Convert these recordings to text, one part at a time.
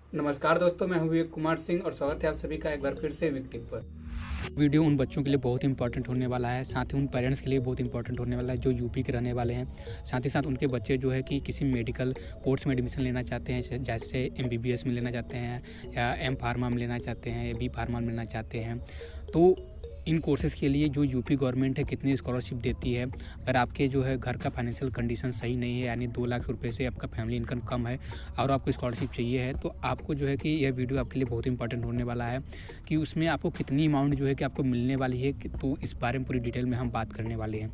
नमस्कार दोस्तों, मैं हूं विवेक कुमार सिंह और स्वागत है आप सभी का एक बार फिर से विवेक टिप पर। वीडियो उन बच्चों के लिए बहुत इंपॉर्टेंट होने वाला है, साथ ही उन पेरेंट्स के लिए बहुत इंपॉर्टेंट होने वाला है जो यूपी के रहने वाले हैं। साथ ही साथ उनके बच्चे जो है कि किसी मेडिकल कोर्स में एडमिशन लेना चाहते हैं, जैसे एमबीबीएस में लेना चाहते हैं या एम फार्मा में लेना चाहते हैं या बी फार्मा में लेना चाहते हैं। तो इन कोर्सेज़ के लिए जो यूपी गवर्नमेंट है कितनी स्कॉलरशिप देती है। अगर आपके जो है घर का फाइनेंशियल कंडीशन सही नहीं है, यानी 2 लाख रुपए से आपका फैमिली इनकम कम है और आपको स्कॉलरशिप चाहिए है, तो आपको जो है कि यह वीडियो आपके लिए बहुत इंपॉर्टेंट होने वाला है कि उसमें आपको कितनी अमाउंट जो है कि आपको मिलने वाली है। तो इस बारे में पूरी डिटेल में हम बात करने वाले हैं।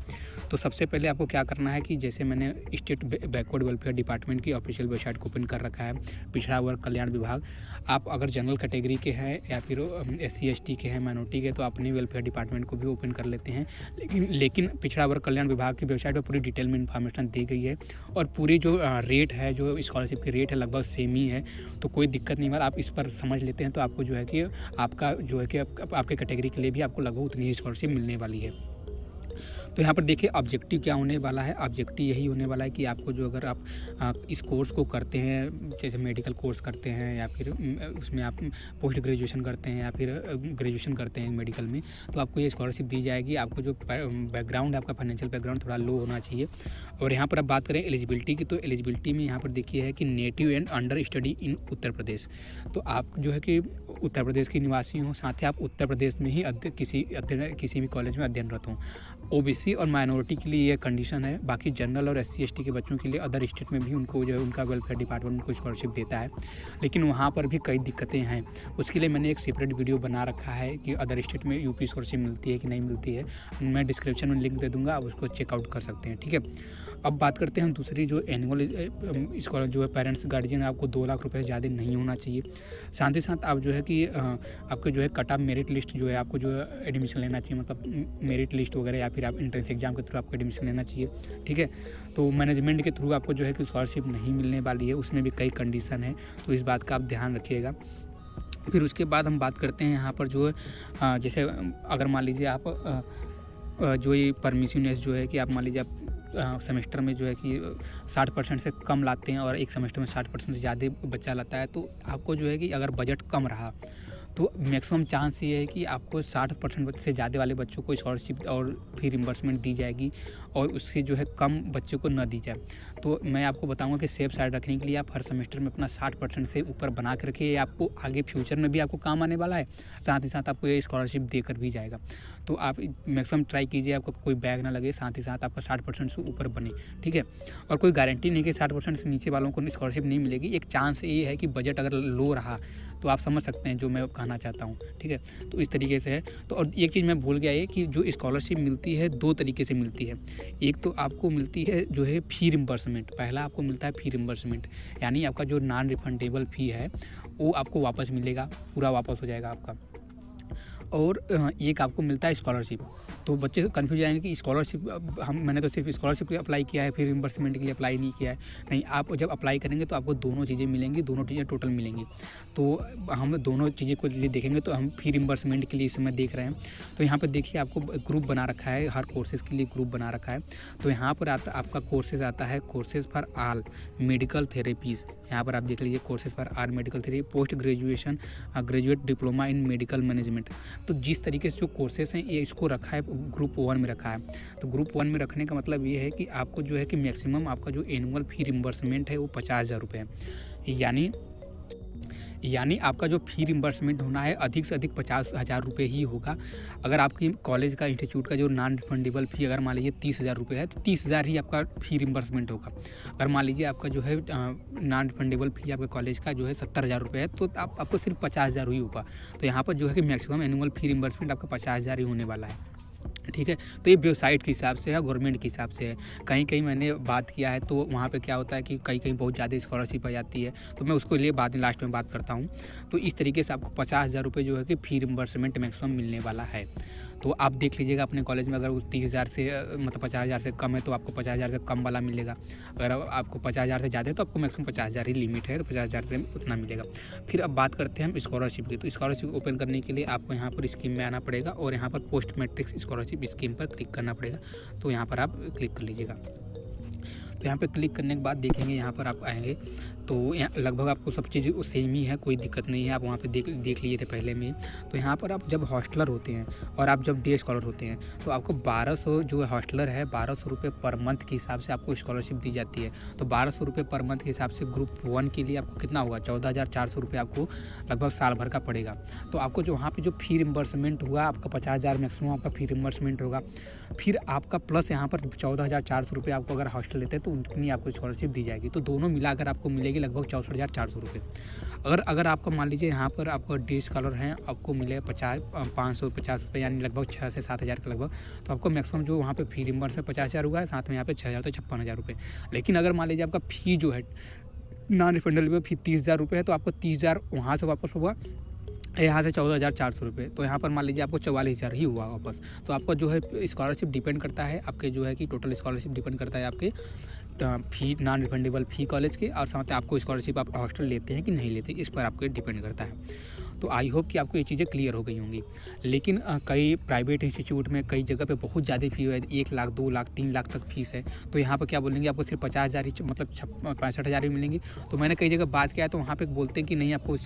तो सबसे पहले आपको क्या करना है कि जैसे मैंने स्टेट बैकवर्ड वेलफेयर डिपार्टमेंट की ऑफिशियल वेबसाइट को ओपन कर रखा है, पिछड़ा वर्ग कल्याण विभाग। आप अगर जनरल कैटेगरी के हैं या फिर SC ST के हैं, माइनॉरिटी के, तो अपने वेलफेयर डिपार्टमेंट को भी ओपन कर लेते हैं। लेकिन पिछड़ा वर्ग कल्याण विभाग की वेबसाइट पर पूरी डिटेल में इन्फॉर्मेशन दी गई है और पूरी जो रेट है, जो स्कॉलरशिप की रेट है, लगभग सेम ही है। तो कोई दिक्कत नहीं है, आप इस पर समझ लेते हैं तो आपको जो है कि आपका जो है कि आपके कैटेगरी के लिए भी आपको लगभग उतनी ही स्कॉलरशिप मिलने वाली है। तो यहाँ पर देखिए ऑब्जेक्टिव क्या होने वाला है। ऑब्जेक्टिव यही होने वाला है कि आपको जो अगर आप इस कोर्स को करते हैं, जैसे मेडिकल कोर्स करते हैं या फिर उसमें आप पोस्ट ग्रेजुएशन करते हैं या फिर ग्रेजुएशन करते हैं मेडिकल में, तो आपको ये स्कॉलरशिप दी जाएगी। आपको जो बैकग्राउंड है, आपका फाइनेंशियल बैकग्राउंड थोड़ा लो होना चाहिए। और यहाँ पर आप बात करें एलिजिबिलिटी की, तो एलिजिबिलिटी में यहाँ पर देखिए है कि native and under study in Uttar Pradesh. तो आप जो है कि उत्तर प्रदेश के निवासी हों, साथ ही आप उत्तर प्रदेश में ही किसी भी कॉलेज में अध्ययनरत हों। OBC और माइनॉरिटी के लिए ये कंडीशन है। बाकी जनरल और SC ST के बच्चों के लिए अदर स्टेट में भी उनको जो है उनका वेलफेयर डिपार्टमेंट उनको स्कॉलरशिप देता है, लेकिन वहाँ पर भी कई दिक्कतें हैं। उसके लिए मैंने एक सेपरेट वीडियो बना रखा है कि अदर स्टेट में यूपी स्कॉलरशिप मिलती है कि नहीं मिलती है। मैं डिस्क्रिप्शन में लिंक दे दूँगा, आप उसको चेकआउट कर सकते हैं, ठीक है। अब बात करते हैं हम दूसरी जो एनुअल स्कॉलर जो है पेरेंट्स गार्जियन, आपको 2 लाख रुपये से ज़्यादा नहीं होना चाहिए। साथ ही साथ आप जो है कि आपके जो है कट ऑफ मेरिट लिस्ट जो है आपको जो है एडमिशन लेना चाहिए, मतलब मेरिट लिस्ट वगैरह या फिर आप एंट्रेंस एग्जाम के थ्रू आपको एडमिशन लेना चाहिए, ठीक है। तो मैनेजमेंट के थ्रू आपको जो है कि स्कॉलरशिप नहीं मिलने वाली है, उसमें भी कई कंडीशन है, तो इस बात का आप ध्यान रखिएगा। फिर उसके बाद हम बात करते हैं यहाँ पर जो है जैसे अगर मान लीजिए आप जो ये परमिसिवनेस जो है कि आप मान लीजिए आप सेमेस्टर में जो है कि 60% से कम लाते हैं और एक सेमेस्टर में 60% से ज़्यादा बच्चा लाता है, तो आपको जो है कि अगर बजट कम रहा तो मैक्सिमम चांस ये है कि आपको 60% से ज़्यादा वाले बच्चों को स्कॉलरशिप और फी रिम्बर्समेंट दी जाएगी और उससे जो है कम बच्चों को न दी जाए। तो मैं आपको बताऊंगा कि सेफ साइड रखने के लिए आप हर सेमेस्टर में अपना 60% से ऊपर बना के रखिए। ये आपको आगे फ्यूचर में भी आपको काम आने वाला है, साथ ही साथ आपको ये स्कॉलरशिप देकर भी जाएगा। तो आप मैक्सिमम ट्राई कीजिए आपको कोई बैग ना लगे, साथ ही साथ आपका 60% से ऊपर बने, ठीक है। और कोई गारंटी नहीं कि 60% से नीचे वालों को स्कॉलरशिप नहीं मिलेगी। एक चांस ये है कि बजट अगर लो रहा तो आप समझ सकते हैं जो मैं कहना चाहता हूँ, ठीक है। तो इस तरीके से है। तो और एक चीज़ मैं भूल गया ये कि जो स्कॉलरशिप मिलती है 2 तरीके से मिलती है। एक तो आपको मिलती है जो है फ़ी रिम्बर्समेंट। पहला आपको मिलता है फ़ी रिम्बर्समेंट, यानी आपका जो नॉन रिफंडेबल फ़ी है वो आपको वापस मिलेगा, पूरा वापस हो जाएगा आपका। और एक आपको मिलता है स्कॉलरशिप। तो बच्चे कन्फ्यूज जाएंगे कि स्कॉलरशिप मैंने तो सिर्फ स्कॉलरशिप के लिए अप्लाई किया है, फिर रिम्बर्समेंट के लिए अप्लाई नहीं किया है। नहीं, आप जब अप्लाई करेंगे तो आपको दोनों चीज़ें मिलेंगी, दोनों चीज़ें टोटल मिलेंगी। तो हम दोनों चीज़ें को लिए देखेंगे तो हम फी रिम्बर्समेंट के लिए इस समय देख रहे हैं। तो यहाँ पर देखिए आपको ग्रुप बना रखा है, हर कोर्सेज़ के लिए ग्रुप बना रखा है। तो यहाँ पर आपका कोर्सेज़ आता है courses for all medical therapies. यहाँ पर आप देख लीजिए courses for all medical therapy, post graduation, graduate diploma in medical management. तो जिस तरीके से जो कोर्सेज़ हैं ये इसको रखा है ग्रुप 1 में रखा है। तो ग्रुप 1 में रखने का मतलब ये है कि आपको जो है कि मैक्सिमम आपका जो एनुअल फी रिम्बर्समेंट है वो 50,000 रुपये है। यानी आपका जो फ़ी रिम्बर्समेंट होना है अधिक से अधिक 50,000 रुपये ही होगा। अगर आपकी कॉलेज का इंस्टीट्यूट का जो नॉन रिफंडेबल फ़ी अगर मान लीजिए 30,000 रुपये है तो 30,000 ही आपका फ़ी रिम्बर्समेंट होगा। अगर मान लीजिए आपका जो है नॉन रिफंडेबल फ़ी आपके कॉलेज का जो है 70,000 रुपये है तो आपको सिर्फ 50,000 ही होगा। तो यहाँ पर जो है कि मैक्सिमम एनुअल फ़ी रिम्बर्समेंट आपका 50,000 ही होने वाला है, ठीक है। तो ये वेबसाइट के हिसाब से है, गवर्नमेंट के हिसाब से है। कहीं मैंने बात किया है तो वहाँ पे क्या होता है कि कहीं बहुत ज़्यादा स्कॉलरशिप आ जाती है, तो मैं उसको लिए बाद में लास्ट में बात करता हूँ। तो इस तरीके से आपको 50,000 रुपये जो है कि फी रिम्बर्समेंट मैक्सिमम मिलने वाला है। तो आप देख लीजिएगा अपने कॉलेज में, अगर वो 30,000 से मतलब 50,000 से कम है तो आपको 50,000 से कम वाला मिलेगा। अगर आपको 50,000 से ज़्यादा है तो आपको मैक्सिमम 50,000 ही लिमिट है, तो 50,000 से उतना मिलेगा। फिर अब बात करते हैं हम स्कॉलरशिप की। तो स्कॉलरशिप ओपन करने के लिए आपको यहाँ पर स्कीम में आना पड़ेगा और यहाँ पर पोस्ट मैट्रिक स्कॉलरशिप स्कीम पर क्लिक करना पड़ेगा। तो यहाँ पर आप क्लिक कर लीजिएगा। तो यहाँ पे क्लिक करने के बाद देखेंगे, यहाँ पर आप आएंगे तो यहाँ लगभग आपको सब चीज़ सेम ही है, कोई दिक्कत नहीं है। आप वहाँ पे देख लिए थे पहले में। तो यहाँ पर आप जब हॉस्टलर होते हैं और आप जब डे स्कॉलर होते हैं तो आपको 1200 जो हॉस्टलर है 1200 रुपये पर मंथ के हिसाब से आपको स्कॉलरशिप दी जाती है। तो 1200 रुपये पर मंथ के हिसाब से ग्रुप 1 के लिए आपको कितना होगा, 14,400 रुपये आपको लगभग साल भर का पड़ेगा। तो आपको जो वहाँ पे जो फ़ी रिम्बर्समेंट हुआ आपका 50,000 मैक्सिमम आपका फ़ी रिम्बर्समेंट होगा। फिर आपका प्लस यहाँ पर 14,400 रुपये आपको अगर हॉस्टल लेते हैं तो उतनी आपको स्कॉलरशिप दी जाएगी। तो दोनों मिलाकर आपको मिलेगी लगभग 64,400 रुपये। अगर आपका मान लीजिए यहाँ पर आपका डे स्कॉलर हैं आपको मिले 550 रुपये यानी लगभग 6 से 7 हज़ार के लगभग। तो आपको मैक्सिमम जो वहाँ पे फ़ी रिम्बर्स में 50,000 हुआ है, साथ में यहाँ पे 6,000 तो 56,000 रुपये। लेकिन अगर मान लीजिए आपका फ़ी जो है नॉन रिफंडेबल में फ़ी 30,000 रुपये है तो आपको 30,000 वहाँ से वापस हुआ, यहाँ से 14,400 रुपये। तो यहाँ पर मान लीजिए आपको 44,000 ही हुआ वापस। तो आपका जो है स्कॉलरशिप डिपेंड करता है आपके जो है कि टोटल स्कॉलरशिप डिपेंड करता है आपके फ़ी नॉन रिफंडेबल फ़ी कॉलेज के, और साथ में आपको स्कॉलरशिप आप हॉस्टल लेते हैं कि नहीं लेते, इस पर आपके डिपेंड करता है। तो आई होप कि आपको ये चीज़ें क्लियर हो गई होंगी। लेकिन कई प्राइवेट इंस्टीट्यूट में कई जगह पे बहुत ज़्यादा फ़ी है, 1 लाख 2 लाख 3 लाख तक फीस है। तो यहाँ पर क्या बोलेंगे आपको सिर्फ 50,000 ही मतलब 65,000 ही मिलेंगी। तो मैंने कई जगह बात किया तो वहाँ पे बोलते हैं कि नहीं आपको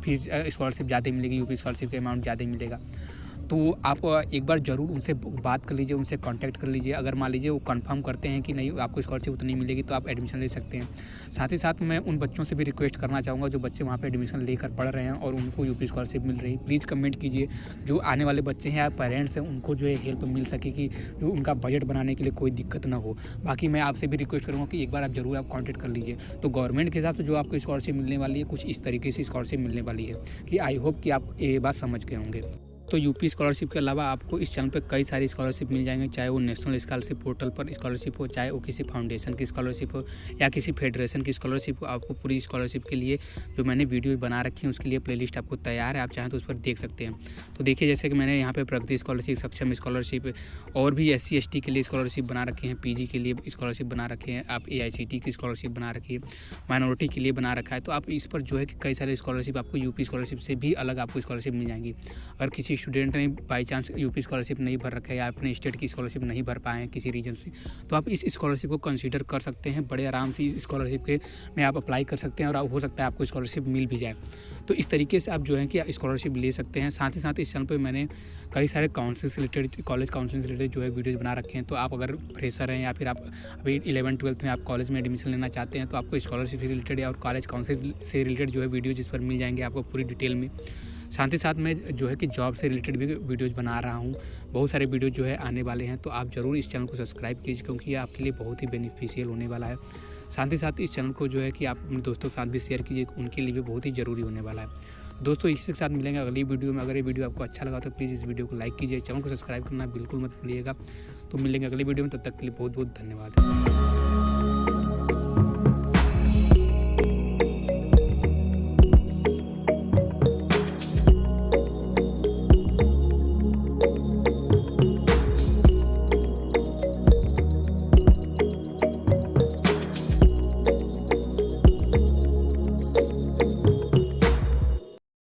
फीस स्कॉलरशिप ज़्यादा मिलेगी, यूपी स्कॉलरशिप का अमाउंट ज़्यादा मिलेगा। तो आप एक बार ज़रूर उनसे बात कर लीजिए, उनसे कांटेक्ट कर लीजिए। अगर मान लीजिए वो कंफर्म करते हैं कि नहीं आपको स्कॉलरशिप उतनी मिलेगी तो आप एडमिशन ले सकते हैं। साथ ही साथ मैं उन बच्चों से भी रिक्वेस्ट करना चाहूँगा जो बच्चे वहाँ पे एडमिशन लेकर पढ़ रहे हैं और उनको यूपी स्कॉलरशिप मिल रही है, प्लीज़ कमेंट कीजिए। जो आने वाले बच्चे हैं या पेरेंट्स हैं उनको जो है हेल्प मिल सके कि जो उनका बजट बनाने के लिए कोई दिक्कत ना हो। बाकी मैं आपसे भी रिक्वेस्ट करूँगा कि एक बार आप ज़रूर आप कॉन्टैक्ट कर लीजिए। तो गवर्नमेंट के हिसाब से जो आपको स्कॉलरशिप मिलने वाली है कुछ इस तरीके से स्कॉलरशिप मिलने वाली है कि आई होप कि आप ये बात समझ गए होंगे। तो यूपी स्कॉलरशिप के अलावा आपको इस चैनल पे कई सारी स्कॉलरशिप मिल जाएंगे, चाहे वो नेशनल स्कॉलरशिप पोर्टल पर स्कॉलरशिप हो, चाहे वो किसी फाउंडेशन की स्कॉलरशिप हो या किसी फेडरेशन की स्कॉलरशिप हो। आपको पूरी स्कॉलरशिप के लिए जो मैंने वीडियो बना रखी है उसके लिए प्लेलिस्ट आपको तैयार है, आप चाहें तो उस पर देख सकते हैं। तो देखिए जैसे कि मैंने यहाँ पे प्रगति स्कॉलरशिप, सक्षम स्कॉलरशिप और भी SC ST के लिए स्कॉलरशिप बना रखे हैं, PG के लिए स्कॉलरशिप बना रखे हैं, आप AICT की स्कॉलरशिप बना रखी है, माइनॉरिटी के लिए बना रखा है। तो आप इस पर जो है कि कई सारे स्कॉलरशिप आपको यूपी स्कॉलरशिप से भी अलग आपको स्कॉलरशिप मिल जाएंगी। अगर किसी स्टूडेंट ने बाई चांस यूपी स्कॉलरशिप नहीं भर रखा है या अपने स्टेट की स्कॉलरशिप नहीं भर पाए हैं किसी रीजन से, तो आप इस स्कॉलरशिप को कंसीडर कर सकते हैं। बड़े आराम से इस स्कॉलरशिप के में आप अप्लाई कर सकते हैं और हो सकता है आपको स्कॉलरशिप मिल भी जाए। तो इस तरीके से आप जो है कि स्कॉलरशिप ले सकते हैं। साथ ही साथ इस चैनल पे मैंने कई सारे काउंसिल से रिलेटेड, कॉलेज काउंसिल से रिलेटेड जो है वीडियोज़ बना रखे हैं। तो आप अगर फ्रेशर हैं या फिर आप अभी 11th-12th में आप कॉलेज में एडमिशन लेना चाहते हैं तो आपको स्कॉलरशिप से रिलेटेड और कॉलेज काउंसिल से रिलेटेड जो है वीडियोज़ इस पर मिल जाएंगे आपको पूरी डिटेल में। साथ ही साथ मैं जो है कि जॉब से रिलेटेड भी वीडियोज़ बना रहा हूँ, बहुत सारे वीडियो जो है आने वाले हैं। तो आप ज़रूर इस चैनल को सब्सक्राइब कीजिए क्योंकि ये आपके लिए बहुत ही बेनिफिशियल होने वाला है। साथ ही साथ इस चैनल को जो है कि आप अपने दोस्तों के साथ भी शेयर कीजिए, उनके लिए भी बहुत ही ज़रूरी होने वाला है। दोस्तों इसी के साथ मिलेंगे अगली वीडियो में। अगर ये वीडियो आपको अच्छा लगा तो प्लीज़ इस वीडियो को लाइक कीजिए, चैनल को सब्सक्राइब करना बिल्कुल मत भूलिएगा। तो मिलेंगे अगली वीडियो में, तब तक के लिए बहुत बहुत धन्यवाद।